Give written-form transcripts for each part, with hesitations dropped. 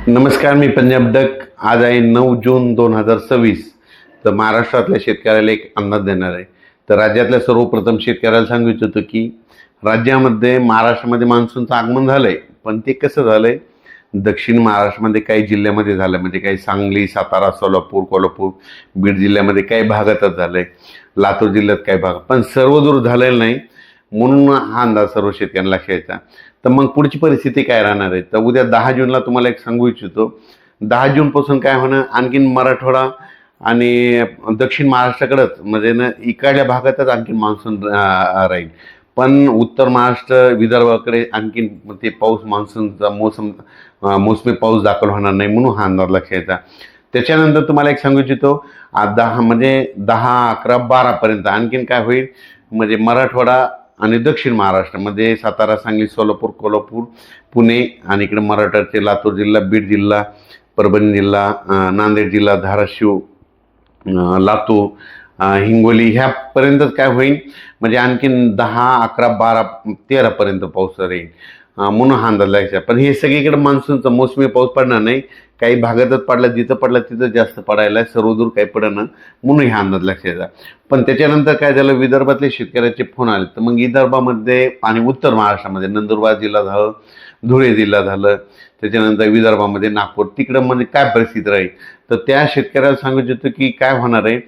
नमस्कार, मी पंजाब डक. आज आहे 9 जून 2026. तर महाराष्ट्रातल्या शेतकऱ्याला एक अंदाज देणार आहे. तर राज्यातल्या सर्वप्रथम शेतकऱ्याला सांगू इच्छितो की राज्यामध्ये महाराष्ट्रामध्ये मान्सूनचं आगमन झालंय, पण ते कसं झालंय, दक्षिण महाराष्ट्रामध्ये काही जिल्ह्यामध्ये झालं, म्हणजे काही सांगली, सातारा, सोलापूर, कोल्हापूर, बीड जिल्ह्यामध्ये काही भागातच झालंय, लातूर जिल्ह्यात काही भाग, पण सर्वदूर झालेलं नाही. म्हणून हा अंदाज सर्व शेतकऱ्यांना लक्षात यायचा. तर मग पुढची परिस्थिती काय राहणार आहे, तर उद्या 10 जूनला तुम्हाला एक सांगू इच्छितो. 10 जूनपासून काय होणार, आणखीन मराठवाडा आणि दक्षिण महाराष्ट्राकडंच म्हणजे ना इकडल्या भागातच आणखीन मान्सून राहील, पण उत्तर महाराष्ट्र, विदर्भाकडे आणखीन ते पाऊस, मान्सूनचा मोसमी पाऊस दाखल होणार नाही. म्हणून हा अंदाज लक्षात यायचा. त्याच्यानंतर तुम्हाला एक सांगू इच्छितो, 10, 11, 12पर्यंत आणखीन काय होईल, म्हणजे मराठवाडा आणि दक्षिण महाराष्ट्रामध्ये सातारा, सांगली, सोलापूर, कोल्हापूर, पुणे आणि इकडे मराठवाड्याचे लातूर जिल्हा, बीड जिल्हा, परभणी जिल्हा, नांदेड जिल्हा, धाराशिव, लातूर, हिंगोली ह्यापर्यंतच काय होईल, म्हणजे आणखीन 10, 11, 12, 13पर्यंत पाऊस राहील. म्हणून हा अंदाज लागायचा. पण हे सगळीकडे मान्सूनचा मोसमी पाऊस पडणार नाही, काही भागातच पडला, जिथं पडला तिथं जास्त पडायला, सर्वदूर काही पडणं, म्हणून हा अंदाज लक्षात. पण त्याच्यानंतर काय झालं, विदर्भातले शेतकऱ्याचे फोन आले. तर मग विदर्भामध्ये आणि उत्तर महाराष्ट्रामध्ये नंदुरबार जिल्हा झालं, धुळे जिल्हा झालं, त्याच्यानंतर विदर्भामध्ये नागपूर, तिकडं म्हणजे काय परिस्थिती राहील, तर त्या शेतकऱ्याला सांगू इच्छितो की काय होणार आहे.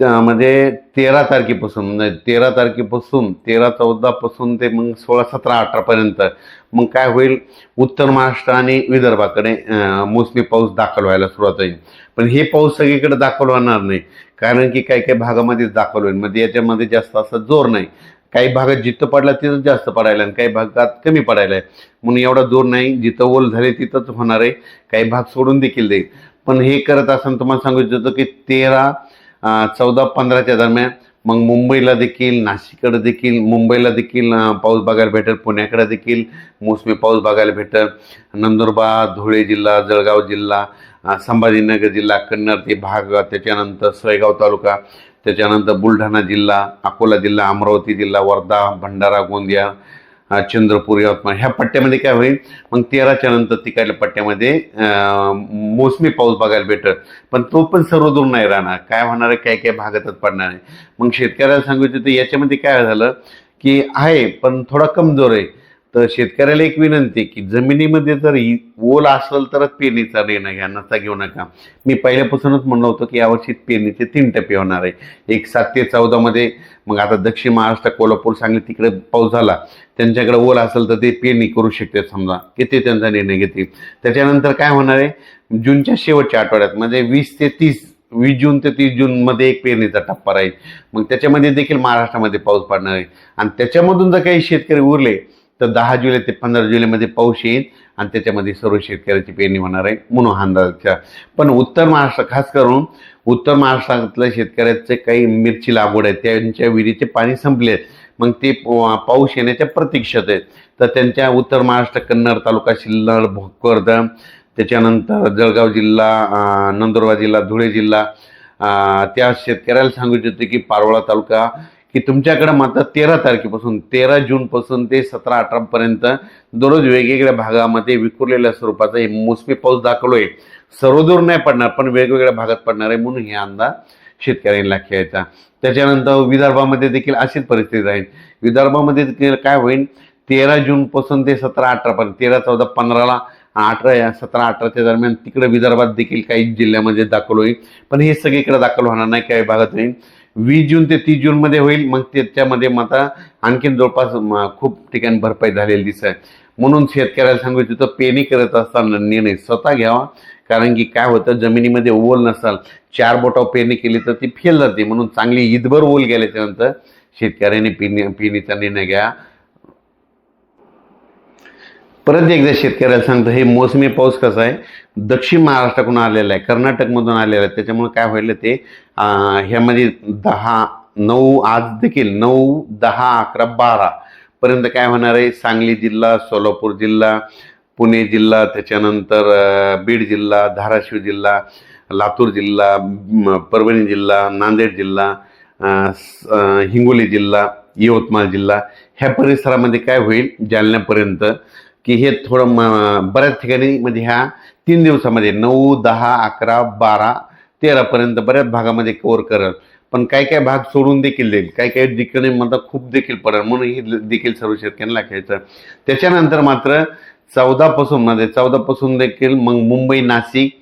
म्हणजे 13 तारखेपासून, म्हणजे 13 तारखेपासून 13, 14 ते मग 16, 17, 18पर्यंत मग काय होईल, उत्तर महाराष्ट्र आणि विदर्भाकडे मोसमी पाऊस दाखल व्हायला सुरुवात होईल. पण हे पाऊस सगळीकडे दाखल होणार नाही, कारण की काही काही भागामध्ये दाखल होईल, म्हणजे याच्यामध्ये जास्त असा जोर नाही. काही भागात जिथं पडला तिथं जास्त पडायला आणि काही भागात कमी पडायला आहे, म्हणून एवढा जोर नाही. जिथं ओल झाले तिथंच होणार आहे, काही भाग सोडून देखील देईल. पण हे करत असताना तुम्हाला सांगू इच्छितो की 13, 14, 15च्या दरम्यान मग मुंबईला देखील, नाशिककडे देखील, मुंबईला देखील पाऊस बघायला भेटेल, पुण्याकडे देखील मोसमी पाऊस बघायला भेटेल. नंदुरबार, धुळे जिल्हा, जळगाव जिल्हा, संभाजीनगर जिल्हा, कन्नड ते भाग, त्याच्यानंतर सोयगाव तालुका, त्याच्यानंतर बुलढाणा जिल्हा, अकोला जिल्हा, अमरावती जिल्हा, वर्धा, भंडारा, गोंदिया, चंद्रपूर, यवतमाळ ह्या पट्ट्यामध्ये काय होईल, मग 13च्या नंतर तिकडल्या पट्ट्यामध्ये मोसमी पाऊस बघायला भेटत. पण तो पण सर्वदूर नाही राहणार, काय होणार आहे, काही काही भागातच पडणार आहे. मग शेतकऱ्याला सांगितलं तर याच्यामध्ये काय झालं की आहे पण थोडा कमजोर आहे. तर शेतकऱ्याला एक विनंती की जमिनीमध्ये जर ओल असेल तरच पेरणीचा निर्णय घ्या, नसा घेऊ नका. मी पहिल्यापासूनच म्हणलं होतं की यावर्षी पेरणीचे 3 टप्पे होणार आहे, एक 7 ते 14मध्ये. मग आता दक्षिण महाराष्ट्र, कोल्हापूर, सांगली तिकडे पाऊस झाला, त्यांच्याकडे ओल असेल तर ते पेरणी करू शकते, समजा की ते त्यांचा निर्णय घेतील. त्याच्यानंतर काय होणार आहे, जूनच्या शेवटच्या आठवड्यात म्हणजे 20 जून ते 30 जूनमध्ये एक पेरणीचा टप्पा राहील. मग त्याच्यामध्ये देखील महाराष्ट्रामध्ये पाऊस पडणार आहे. आणि त्याच्यामधून जर काही शेतकरी उरले तर 10 जुलै ते 15 जुलैमध्ये पाऊस येईल आणि त्याच्यामध्ये सर्व शेतकऱ्याची पेरणी होणार आहे, म्हणून हा अंदाज. पण उत्तर महाराष्ट्र, खास करून उत्तर महाराष्ट्रातल्या शेतकऱ्याचे काही मिरची लागवड आहे, त्यांच्या विहिरीचे पाणी संपले, मग ते पाऊस येण्याच्या प्रतीक्षेत आहेत. तर त्यांच्या उत्तर महाराष्ट्र, कन्नड तालुका, सिल्लोड, भोकरदन, त्याच्यानंतर जळगाव जिल्हा, नंदुरबार जिल्हा, धुळे जिल्हा, त्या शेतकऱ्याला सांगू इच्छितो की पारोळा तालुका, की तुमच्याकडे मात्र 13 तारखेपासून 13 जूनपासून ते 17, 18पर्यंत दररोज वेगवेगळ्या भागामध्ये विखुरलेल्या स्वरूपाचा हे मोसमी पाऊस दाखवलोय. सर्वदूर नाही पडणार, पण वेगवेगळ्या भागात पडणार आहे, म्हणून हे अंदाज शेतकऱ्यांना घ्यायचा. त्याच्यानंतर विदर्भामध्ये देखील अशीच परिस्थिती राहील. विदर्भामध्ये देखील काय होईल, 13 जूनपासून ते 17, 18पर्यंत, 13, 14, 15ला, 18, 17, 18च्या दरम्यान तिकडे विदर्भात देखील काही जिल्ह्यामध्ये दाखल होईल. पण हे सगळीकडे दाखल होणार नाही, काही भागात होईल. 20 जून ते 30 जूनमध्ये होईल. मग त्याच्यामध्ये मात्र आणखीन जवळपास खूप ठिकाणी भरपाई झालेली दिसत आहे. म्हणून शेतकऱ्याला सांगू इच्छितो, पेरणी करत असताना निर्णय स्वतः घ्यावा, कारण की काय होतं, जमिनीमध्ये ओल नसाल, 4 बोटावर पेरणी केली तर ती फेल जाते. म्हणून चांगली ईदभर ओल गेल्याच्यानंतर शेतकऱ्यांनी पेरणीचा निर्णय घ्या. परत एकदा शेतकऱ्याला सांगतो, हे मोसमी पाऊस कसा आहे, दक्षिण महाराष्ट्राकडून आलेला आहे, कर्नाटकमधून आलेला आहे. त्याच्यामुळे काय होईल, ते ह्यामध्ये 10, 9, आज देखील 9, 10, 11, 12पर्यंत काय होणार आहे, सांगली जिल्हा, सोलापूर जिल्हा, पुणे जिल्हा, त्याच्यानंतर बीड जिल्हा, धाराशिव जिल्हा, लातूर जिल्हा, परभणी जिल्हा, नांदेड जिल्हा, हिंगोली जिल्हा, यवतमाळ जिल्हा ह्या परिसरामध्ये काय होईल, जालन्यापर्यंत की हे थोडं बऱ्याच ठिकाणी म्हणजे ह्या 3 दिवसामध्ये 9, 10, 11, 12, 13 बऱ्याच भागामध्ये कव्हर करेल. पण काही काही भाग सोडून देखील देईल, काही काही ठिकाणी मला खूप देखील पडेल, म्हणून हे देखील सर्व शेतकऱ्यांना घ्यायचं. त्याच्यानंतर मात्र 14 पासून देखील मग मुंबई, नाशिक,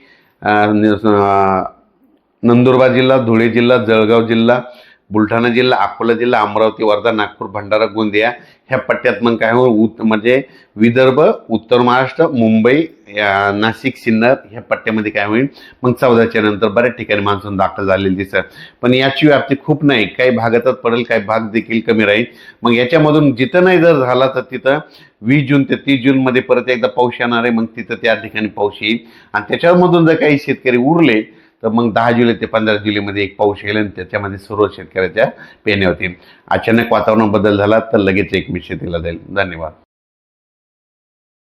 नंदुरबार जिल्हा, धुळे जिल्हा, जळगाव जिल्हा, बुलढाणा जिल्हा, अकोला जिल्हा, अमरावती, वर्धा, नागपूर, भंडारा, गोंदिया ह्या पट्ट्यात मग काय होईल, म्हणजे विदर्भ, उत्तर महाराष्ट्र, मुंबई, नाशिक, सिन्नर ह्या पट्ट्यामध्ये काय होईल, मग 14च्या नंतर बऱ्याच ठिकाणी मान्सून दाखल झालेली दिसत. पण याची व्याप्ती खूप नाही, काही भागातच पडेल, काही भाग देखील कमी राहील. मग याच्यामधून जिथं नाही जर झाला तर तिथं 20 जून ते 30 जूनमध्ये परत एकदा पाऊस येणार आहे. मग तिथं त्या ठिकाणी पाऊस येईल आणि त्याच्यामधून जर काही शेतकरी उरले तर मग 10 जुलै ते 15 जुलैमध्ये एक पाऊस येईल आणि त्याच्यामध्ये सर्व शेतकऱ्याच्या पेरण्या होतील. अचानक वातावरण बदल झाला तर लगेच एक शेतीला जाईल. धन्यवाद.